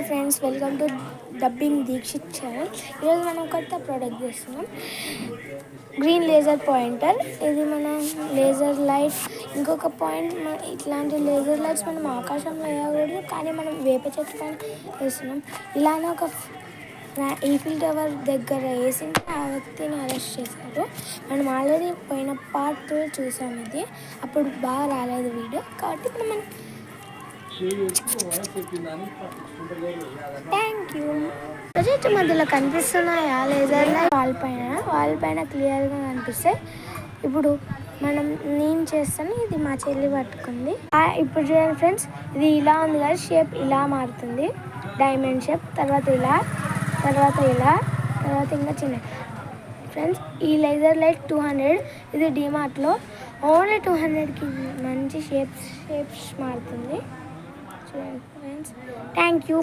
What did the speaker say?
Friends, welcome to dubbing Dikshit channel. ఈరోజు మనం కొత్త ప్రోడక్ట్ చేస్తున్నాం, గ్రీన్ లేజర్ పాయింటర్. ఇది మన లేజర్ లైట్. ఇంకొక పాయింట్, ఇట్లాంటి లేజర్ లైట్స్ మనం ఆకాశంలో వేయకూడదు, కానీ మనం వేప చెట్టు పైన వేస్తున్నాం. ఇలానే ఒక ఈఫిల్ టవర్ దగ్గర వేసింటే ఆ వ్యక్తిని అరెస్ట్ చేశారు. మనం ఆల్రెడీ పోయిన పార్ట్ చూసాం. ఇది అప్పుడు బాగా రాలేదు వీడియో, కాబట్టి ఇప్పుడు మనం థ్యాంక్ యూ. ప్రాజెక్ట్ మధ్యలో కనిపిస్తున్నాయా లేజర్ లైట్? వాల్ పైన క్లియర్గా కనిపిస్తాయి. ఇప్పుడు నేను చేస్తాను, ఇది మా చెల్లి పట్టుకుంది. ఇప్పుడు చూడండి ఫ్రెండ్స్, ఇది ఇలా ఉంది కదా, షేప్ ఇలా మారుతుంది. డైమండ్ షేప్, తర్వాత ఇలా, తర్వాత ఇలా, తర్వాత ఇంకా చిన్న. ఫ్రెండ్స్, ఈ లేజర్ లైట్ 200. ఇది డిమార్ట్లో ఓన్లీ 200కి మంచి షేప్స్ మారుతుంది. చూడండి ఫ్రెండ్స్, థ్యాంక్ యూ.